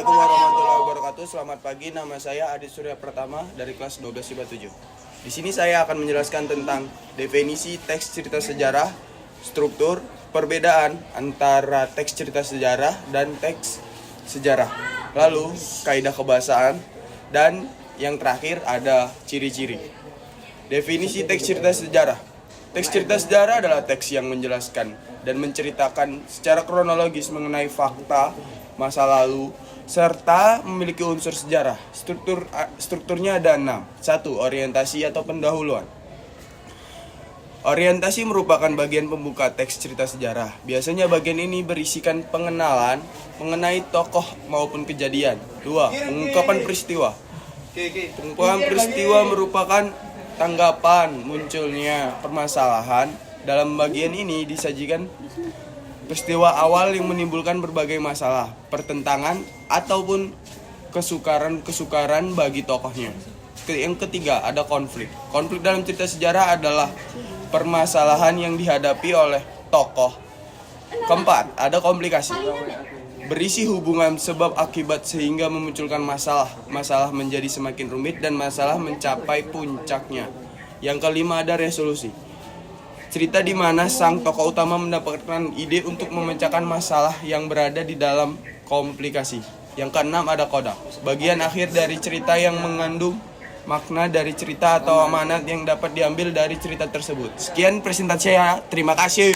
Assalamualaikum warahmatullahi wabarakatuh. Selamat pagi, nama saya Adit Surya Pratama dari kelas 12 IPA 7. Di sini saya akan menjelaskan tentang definisi teks cerita sejarah, struktur, perbedaan antara teks cerita sejarah dan teks sejarah. Lalu, kaidah kebahasaan, dan yang terakhir ada ciri-ciri. Definisi teks cerita sejarah. Teks cerita sejarah adalah teks yang menjelaskan dan menceritakan secara kronologis mengenai fakta masa lalu serta memiliki unsur sejarah. Strukturnya ada 6. 1. Orientasi atau pendahuluan. Orientasi merupakan bagian pembuka teks cerita sejarah. Biasanya bagian ini berisikan pengenalan mengenai tokoh maupun kejadian. 2. Pengungkapan peristiwa. Pengungkapan peristiwa merupakan tanggapan munculnya permasalahan. Dalam bagian ini disajikan peristiwa awal yang menimbulkan berbagai masalah, pertentangan, ataupun kesukaran bagi tokohnya. Yang ketiga, ada konflik. Konflik dalam cerita sejarah adalah permasalahan yang dihadapi oleh tokoh. Keempat, ada komplikasi. Berisi hubungan sebab akibat sehingga memunculkan masalah. Masalah menjadi semakin rumit dan masalah mencapai puncaknya. Yang kelima, ada resolusi. Cerita di mana sang tokoh utama mendapatkan ide untuk memecahkan masalah yang berada di dalam komplikasi. Yang keenam, ada koda. Bagian akhir dari cerita yang mengandung makna dari cerita atau amanat yang dapat diambil dari cerita tersebut. Sekian presentasi saya. Terima kasih.